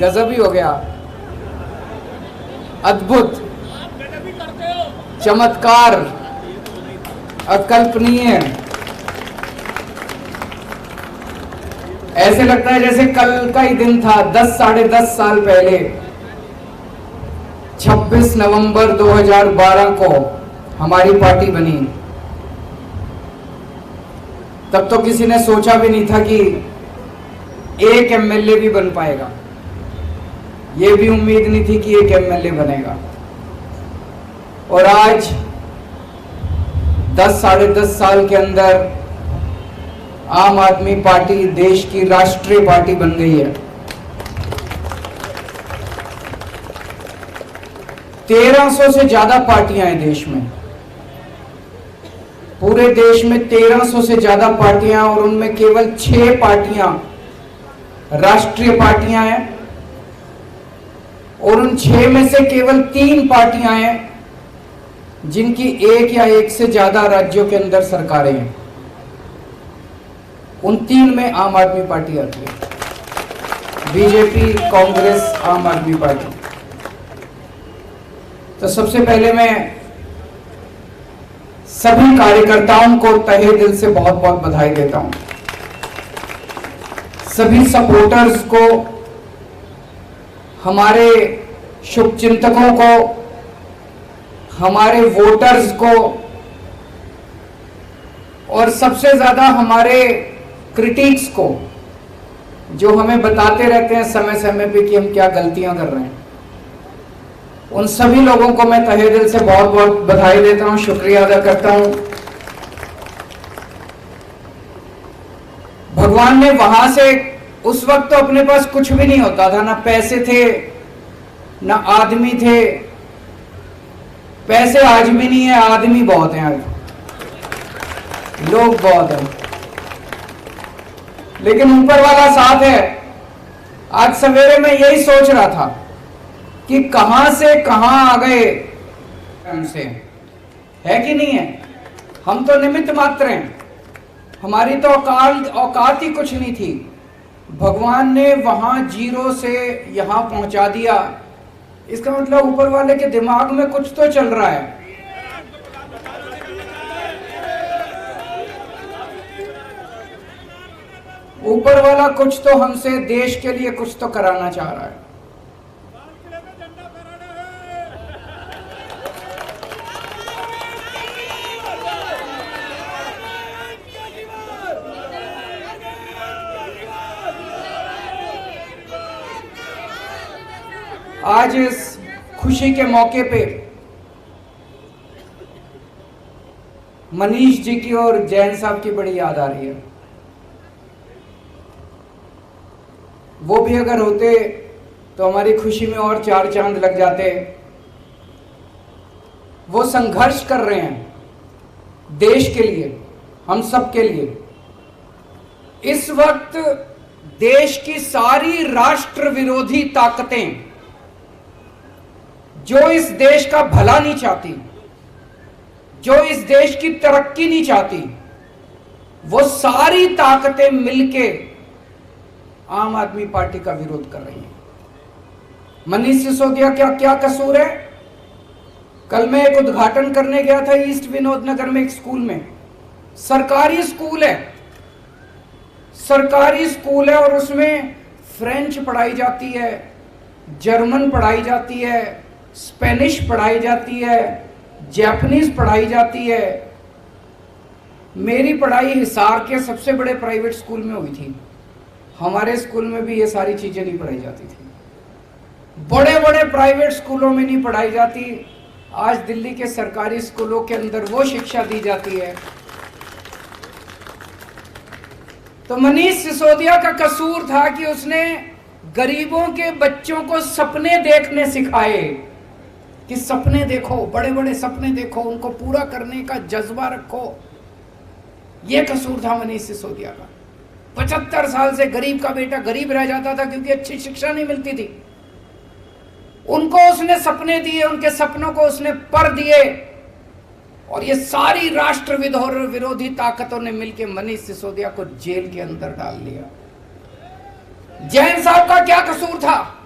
गजब ही हो गया, अद्भुत, चमत्कार, अकल्पनीय। ऐसे लगता है जैसे कल का ही दिन था। 10 साढ़े 10 साल पहले 26 नवंबर 2012 को हमारी पार्टी बनी। तब तो किसी ने सोचा भी नहीं था कि एक एमएलए भी बन पाएगा। ये भी उम्मीद नहीं थी कि एक एमएलए बनेगा। और आज 10 साढ़े 10 साल के अंदर आम आदमी पार्टी देश की राष्ट्रीय पार्टी बन गई है। 1300 से ज्यादा पार्टियां हैं देश में, पूरे देश में 1300 से ज्यादा पार्टियां, और उनमें केवल 6 पार्टियां राष्ट्रीय पार्टियां हैं, और उन 6 में से केवल 3 पार्टियां हैं जिनकी एक या एक से ज्यादा राज्यों के अंदर सरकारें हैं। उन 3 में आम आदमी पार्टी आती है, बीजेपी, कांग्रेस, आम आदमी पार्टी। तो सबसे पहले मैं सभी कार्यकर्ताओं को तहे दिल से बहुत बहुत बधाई देता हूं। सभी सपोर्टर्स को, हमारे शुभचिंतकों को, हमारे वोटर्स को, और सबसे ज्यादा हमारे क्रिटिक्स को, जो हमें बताते रहते हैं समय समय पे कि हम क्या गलतियां कर रहे हैं। उन सभी लोगों को मैं तहे दिल से बहुत बहुत बधाई देता हूं, शुक्रिया अदा करता हूं। भगवान ने वहां से, उस वक्त तो अपने पास कुछ भी नहीं होता था, ना पैसे थे ना आदमी थे। पैसे आज भी नहीं है, आदमी बहुत हैं, आज लोग बहुत हैं, लेकिन ऊपर वाला साथ है। आज सवेरे मैं यही सोच रहा था कि कहां से कहां आ गए हमसे, है कि नहीं है? हम तो निमित्त मात्र हैं, हमारी तो औकात ही कुछ नहीं थी। भगवान ने वहां जीरो से यहां पहुंचा दिया। इसका मतलब ऊपर वाले के दिमाग में कुछ तो चल रहा है। ऊपर वाला कुछ तो हमसे, देश के लिए कुछ तो कराना चाह रहा है। आज इस खुशी के मौके पे मनीष जी की और जैन साहब की बड़ी याद आ रही है। वो भी अगर होते तो हमारी खुशी में और 4 चांद लग जाते। वो संघर्ष कर रहे हैं देश के लिए, हम सब के लिए। इस वक्त देश की सारी राष्ट्र विरोधी ताकतें, जो इस देश का भला नहीं चाहती, जो इस देश की तरक्की नहीं चाहती, वो सारी ताकतें मिलके आम आदमी पार्टी का विरोध कर रही हैं। मनीष सिसोदिया क्या क्या कसूर है? कल मैं एक उद्घाटन करने गया था ईस्ट विनोद नगर में, एक स्कूल में, सरकारी स्कूल है, सरकारी स्कूल है, और उसमें फ्रेंच पढ़ाई जाती है, जर्मन पढ़ाई जाती है, स्पेनिश पढ़ाई जाती है, जापानीज पढ़ाई जाती है। मेरी पढ़ाई हिसार के सबसे बड़े प्राइवेट स्कूल में हुई थी। हमारे स्कूल में भी ये सारी चीजें नहीं पढ़ाई जाती थी, बड़े बड़े प्राइवेट स्कूलों में नहीं पढ़ाई जाती। आज दिल्ली के सरकारी स्कूलों के अंदर वो शिक्षा दी जाती है। तो मनीष सिसोदिया का कसूर था कि उसने गरीबों के बच्चों को सपने देखने सिखाए, कि सपने देखो, बड़े बड़े सपने देखो, उनको पूरा करने का जज्बा रखो। यह कसूर था मनीष सिसोदिया का। 75 साल से गरीब का बेटा गरीब रह जाता था क्योंकि अच्छी शिक्षा नहीं मिलती थी। उनको उसने सपने दिए, उनके सपनों को उसने पर दिए, और ये सारी राष्ट्र विरोधी ताकतों ने मिलकर मनीष सिसोदिया को जेल के अंदर डाल लिया। जैन साहब का क्या कसूर था?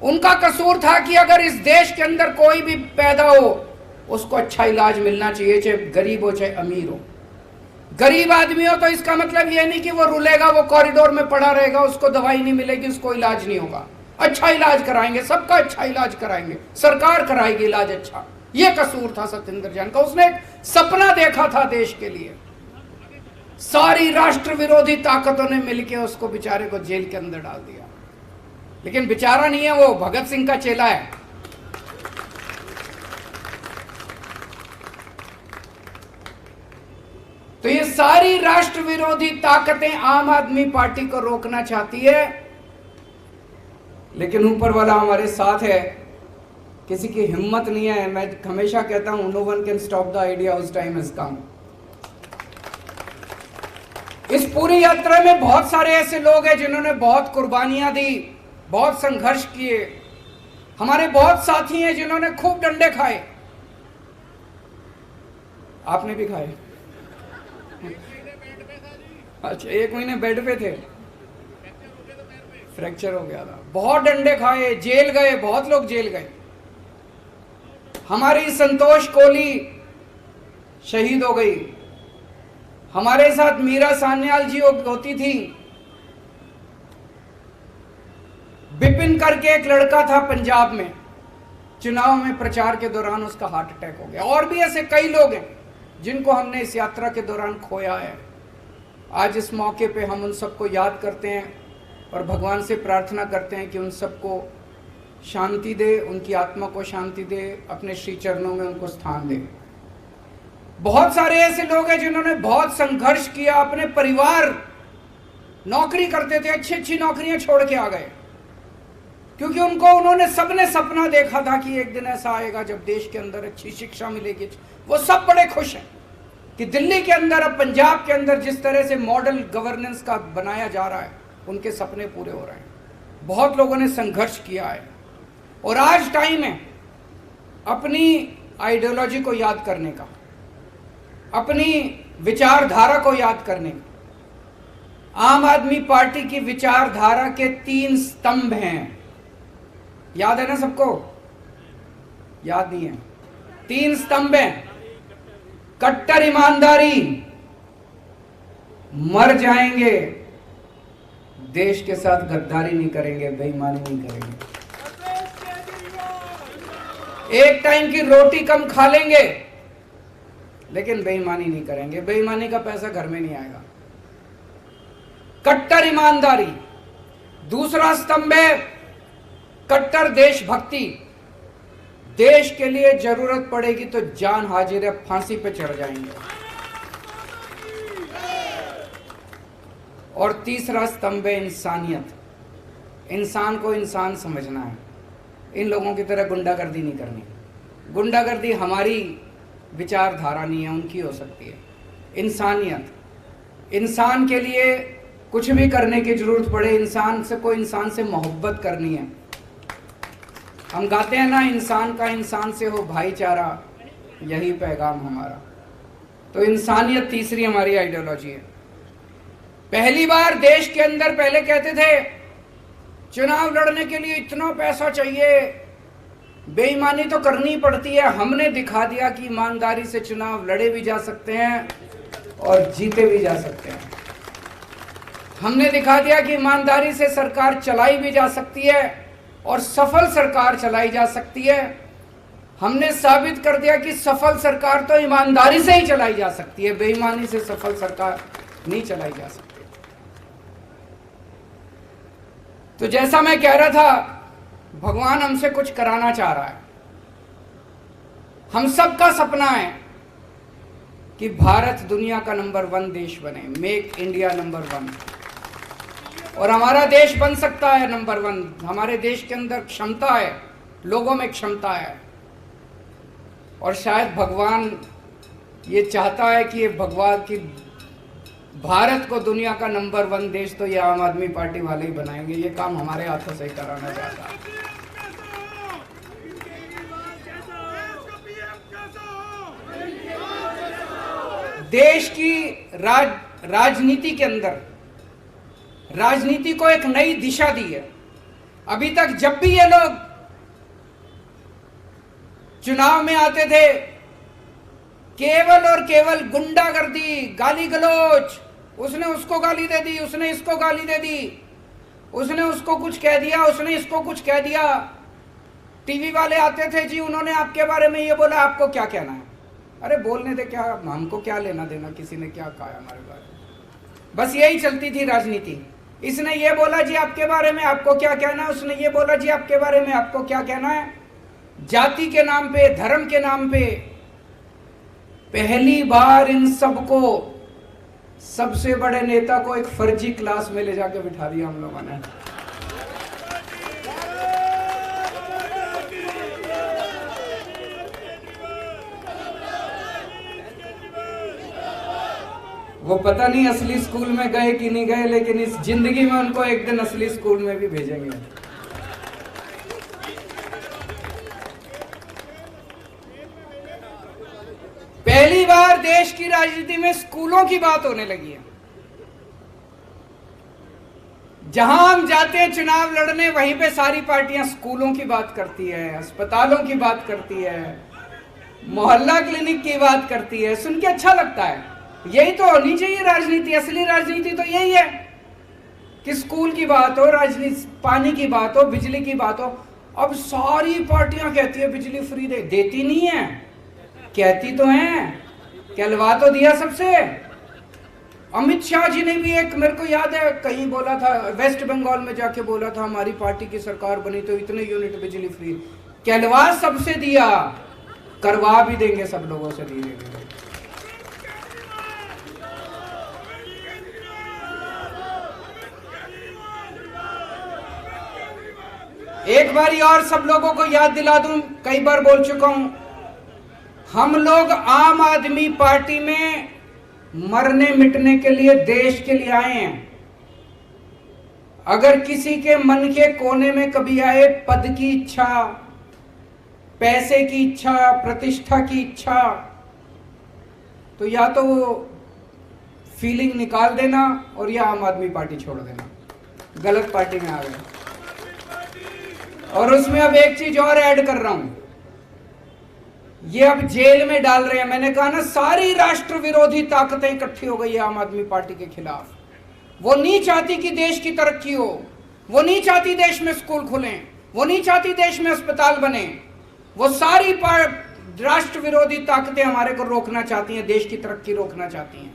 उनका कसूर था कि अगर इस देश के अंदर कोई भी पैदा हो उसको अच्छा इलाज मिलना चाहिए, चाहे गरीब हो चाहे अमीर हो। गरीब आदमी हो तो इसका मतलब यह नहीं कि वो रुलेगा, वो कॉरिडोर में पड़ा रहेगा, उसको दवाई नहीं मिलेगी, उसको इलाज नहीं होगा। अच्छा इलाज कराएंगे, सबका अच्छा इलाज कराएंगे, सरकार कराएगी इलाज अच्छा। ये कसूर था सत्येंद्र जैन का। उसने एक सपना देखा था देश के लिए। सारी राष्ट्र विरोधी ताकतों ने मिलकर उसको बेचारे को जेल के अंदर डाल दिया। लेकिन बेचारा नहीं है, वो भगत सिंह का चेला है। तो ये सारी राष्ट्र विरोधी ताकतें आम आदमी पार्टी को रोकना चाहती है, लेकिन ऊपर वाला हमारे साथ है। किसी की हिम्मत नहीं है। मैं हमेशा कहता हूं, no one can stop the idea whose time has come. इस पूरी यात्रा में बहुत सारे ऐसे लोग हैं जिन्होंने बहुत कुर्बानियां दी, बहुत संघर्ष किए। हमारे बहुत साथी हैं जिन्होंने खूब डंडे खाए। आपने भी खाए? अच्छा, 1 महीने बेड पे थे, फ्रैक्चर हो गया था। बहुत डंडे खाए, जेल गए, बहुत लोग जेल गए। हमारी संतोष कोहली शहीद हो गई। हमारे साथ मीरा सान्याल जी होती थी। बिपिन करके एक लड़का था पंजाब में, चुनाव में प्रचार के दौरान उसका हार्ट अटैक हो गया। और भी ऐसे कई लोग हैं जिनको हमने इस यात्रा के दौरान खोया है। आज इस मौके पे हम उन सबको याद करते हैं और भगवान से प्रार्थना करते हैं कि उन सबको शांति दे, उनकी आत्मा को शांति दे, अपने श्री चरणों में उनको स्थान दे। बहुत सारे ऐसे लोग हैं जिन्होंने बहुत संघर्ष किया। अपने परिवार नौकरी करते थे, अच्छी अच्छी नौकरियां छोड़ के आ गए, क्योंकि उन्होंने सबने सपना देखा था कि एक दिन ऐसा आएगा जब देश के अंदर अच्छी शिक्षा मिलेगी। वो सब बड़े खुश हैं कि दिल्ली के अंदर, अब पंजाब के अंदर जिस तरह से मॉडल गवर्नेंस का बनाया जा रहा है, उनके सपने पूरे हो रहे हैं। बहुत लोगों ने संघर्ष किया है और आज टाइम है अपनी आइडियोलॉजी को याद करने का, अपनी विचारधारा को याद करने का। आम आदमी पार्टी की विचारधारा के 3 स्तंभ हैं। याद है ना सबको? याद नहीं है? 3 स्तंभ हैं। कट्टर ईमानदारी, मर जाएंगे, देश के साथ गद्दारी नहीं करेंगे, बेईमानी नहीं करेंगे, एक टाइम की रोटी कम खा लेंगे लेकिन बेईमानी नहीं करेंगे। बेईमानी का पैसा घर में नहीं आएगा। कट्टर ईमानदारी। दूसरा स्तंभ है कट्टर देशभक्ति। देश के लिए जरूरत पड़ेगी तो जान हाजिर है, फांसी पे चढ़ जाएंगे। और तीसरा स्तंभ है इंसानियत। इंसान को इंसान समझना है। इन लोगों की तरह गुंडागर्दी नहीं करनी। गुंडागर्दी हमारी विचारधारा नहीं है, उनकी हो सकती है। इंसानियत, इंसान के लिए कुछ भी करने की जरूरत पड़े, इंसान से कोई इंसान से मोहब्बत करनी है। हम गाते हैं ना, इंसान का इंसान से हो भाईचारा, यही पैगाम हमारा। तो इंसानियत तीसरी हमारी आइडियोलॉजी है। पहली बार देश के अंदर पहले कहते थे चुनाव लड़ने के लिए इतना पैसा चाहिए, बेईमानी तो करनी पड़ती है। हमने दिखा दिया कि ईमानदारी से चुनाव लड़े भी जा सकते हैं और जीते भी जा सकते हैं। हमने दिखा दिया कि ईमानदारी से सरकार चलाई भी जा सकती है और सफल सरकार चलाई जा सकती है। हमने साबित कर दिया कि सफल सरकार तो ईमानदारी से ही चलाई जा सकती है, बेईमानी से सफल सरकार नहीं चलाई जा सकती। तो जैसा मैं कह रहा था, भगवान हमसे कुछ कराना चाह रहा है। हम सबका सपना है कि भारत दुनिया का नंबर 1 देश बने, मेक इंडिया नंबर 1। और हमारा देश बन सकता है नंबर 1। हमारे देश के अंदर क्षमता है, लोगों में क्षमता है। और शायद भगवान ये चाहता है कि भगवान की भारत को दुनिया का नंबर 1 देश तो ये आम आदमी पार्टी वाले ही बनाएंगे। ये काम हमारे हाथों से ही कराना चाहता है। देश की राजनीति के अंदर राजनीति को एक नई दिशा दी है। अभी तक जब भी ये लोग चुनाव में आते थे, केवल और केवल गुंडागर्दी, गाली गलौज, उसने उसको गाली दे दी, उसने इसको गाली दे दी, उसने उसको कुछ कह दिया, उसने इसको कुछ कह दिया। टीवी वाले आते थे, जी उन्होंने आपके बारे में ये बोला, आपको क्या कहना है? अरे बोलने दे, क्या हमको क्या लेना देना किसी ने क्या कहा हमारे बारे में। बस यही चलती थी राजनीति। इसने ये बोला जी आपके बारे में, आपको क्या कहना है? उसने ये बोला जी आपके बारे में, आपको क्या कहना है? जाति के नाम पे, धर्म के नाम पे पहली बार इन सबको, सबसे बड़े नेता को एक फर्जी क्लास में ले जाके बिठा दिया हम लोगों ने। वो पता नहीं असली स्कूल में गए कि नहीं गए, लेकिन इस जिंदगी में उनको एक दिन असली स्कूल में भी भेजेंगे। पहली बार देश की राजनीति में स्कूलों की बात होने लगी है। जहां हम जाते हैं चुनाव लड़ने, वहीं पे सारी पार्टियां स्कूलों की बात करती है, अस्पतालों की बात करती है, मोहल्ला क्लिनिक की बात करती है। सुन के अच्छा लगता है। यही तो होनी चाहिए राजनीति। असली राजनीति तो यही है कि स्कूल की बात हो, राजनीति, पानी की बात हो, बिजली की बात हो। अब सारी पार्टियां कहती है बिजली फ्री दे, देती नहीं है, कहती तो हैं, कहलवा तो दिया सबसे। अमित शाह जी ने भी एक, मेरे को याद है कहीं बोला था, वेस्ट बंगाल में जाके बोला था हमारी पार्टी की सरकार बनी तो इतने यूनिट बिजली फ्री, कहलवा सबसे दिया, करवा भी देंगे सब लोगों से धीरे धीरे। एक बारी और सब लोगों को याद दिला दूं, कई बार बोल चुका हूं, हम लोग आम आदमी पार्टी में मरने मिटने के लिए, देश के लिए आए हैं। अगर किसी के मन के कोने में कभी आए पद की इच्छा, पैसे की इच्छा, प्रतिष्ठा की इच्छा, तो या तो वो फीलिंग निकाल देना और या आम आदमी पार्टी छोड़ देना। गलत पार्टी में आ गए। और उसमें अब एक चीज और ऐड कर रहा हूं, ये अब जेल में डाल रहे हैं। मैंने कहा ना, सारी राष्ट्र विरोधी ताकतें इकट्ठी हो गई है आम आदमी पार्टी के खिलाफ। वो नहीं चाहती कि देश की तरक्की हो, वो नहीं चाहती देश में स्कूल खुलें, वो नहीं चाहती देश में अस्पताल बने। वो सारी राष्ट्र विरोधी ताकतें हमारे को रोकना चाहती हैं, देश की तरक्की रोकना चाहती हैं।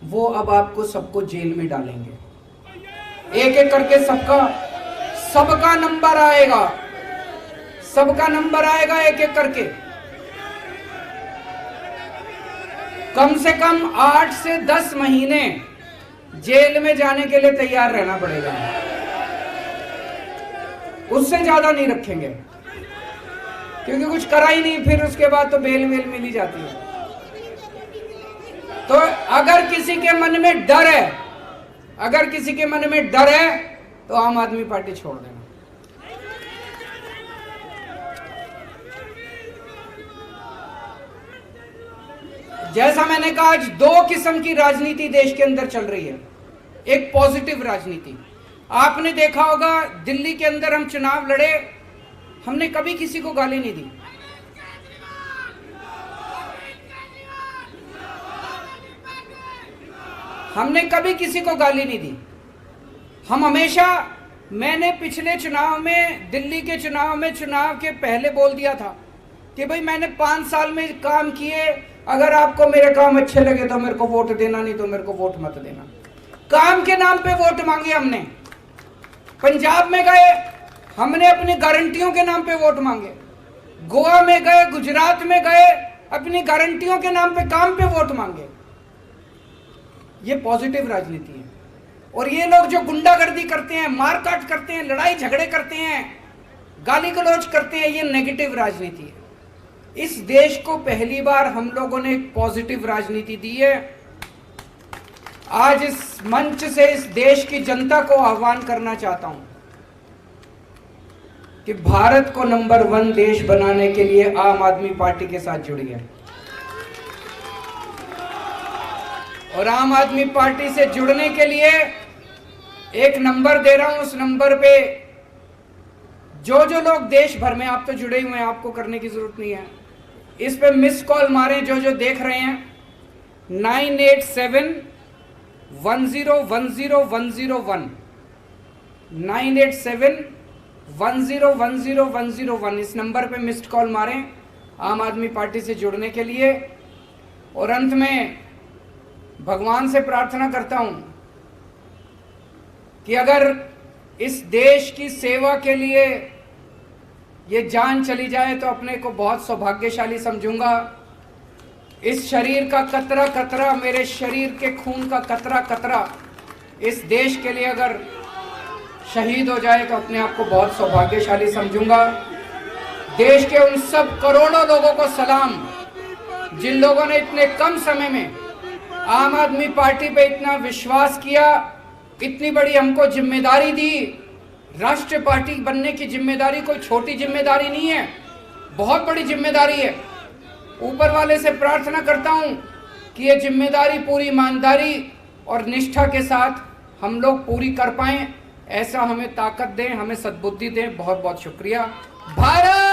वो अब आपको सबको जेल में डालेंगे, एक एक करके सबका नंबर आएगा, सबका नंबर आएगा एक एक करके। कम से कम 8 से 10 महीने जेल में जाने के लिए तैयार रहना पड़ेगा, उससे ज्यादा नहीं रखेंगे, क्योंकि कुछ करा ही नहीं, फिर उसके बाद तो बेल वेल मिल ही जाती है। तो अगर किसी के मन में डर है, अगर किसी के मन में डर है तो आम आदमी पार्टी छोड़ देना। जैसा मैंने कहा, आज 2 किस्म की राजनीति देश के अंदर चल रही है। एक पॉजिटिव राजनीति, आपने देखा होगा दिल्ली के अंदर हम चुनाव लड़े, हमने कभी किसी को गाली नहीं दी। हमने कभी किसी को गाली नहीं दी। हम हमेशा, मैंने पिछले चुनाव में, दिल्ली के चुनाव में, चुनाव के पहले बोल दिया था कि भाई मैंने 5 साल में काम किए, अगर आपको मेरे काम अच्छे लगे तो मेरे को वोट देना, नहीं तो मेरे को वोट मत देना। काम के नाम पे वोट मांगे हमने। पंजाब में गए, हमने अपनी गारंटियों के नाम पे वोट मांगे। गोवा में गए, गुजरात में गए, अपनी गारंटियों के नाम पे, काम पे वोट मांगे। ये पॉजिटिव राजनीति है। और ये लोग जो गुंडागर्दी करते हैं, मारकाट करते हैं, लड़ाई झगड़े करते हैं, गाली गलौज करते हैं, ये नेगेटिव राजनीति है। इस देश को पहली बार हम लोगों ने एक पॉजिटिव राजनीति दी है। आज इस मंच से इस देश की जनता को आह्वान करना चाहता हूं कि भारत को नंबर 1 देश बनाने के लिए आम आदमी पार्टी के साथ जुड़िए। और आम आदमी पार्टी से जुड़ने के लिए एक नंबर दे रहा हूं, उस नंबर पे जो जो लोग देश भर में, आप तो जुड़े हुए हैं, आपको करने की जरूरत नहीं है, इस पे मिस कॉल मारें जो जो देख रहे हैं, 9871010101, 9871010101, इस नंबर पे मिस्ड कॉल मारें आम आदमी पार्टी से जुड़ने के लिए। और अंत में भगवान से प्रार्थना करता हूं कि अगर इस देश की सेवा के लिए ये जान चली जाए तो अपने को बहुत सौभाग्यशाली समझूंगा। इस शरीर का कतरा कतरा, मेरे शरीर के खून का कतरा कतरा इस देश के लिए अगर शहीद हो जाए तो अपने आप को बहुत सौभाग्यशाली समझूंगा। देश के उन सब करोड़ों लोगों को सलाम जिन लोगों ने इतने कम समय में आम आदमी पार्टी पे इतना विश्वास किया, इतनी बड़ी हमको जिम्मेदारी दी। राष्ट्रीय पार्टी बनने की जिम्मेदारी कोई छोटी जिम्मेदारी नहीं है, बहुत बड़ी जिम्मेदारी है। ऊपर वाले से प्रार्थना करता हूं कि ये जिम्मेदारी पूरी ईमानदारी और निष्ठा के साथ हम लोग पूरी कर पाएं, ऐसा हमें ताकत दें, हमें सद्बुद्धि दें। बहुत बहुत शुक्रिया। भारत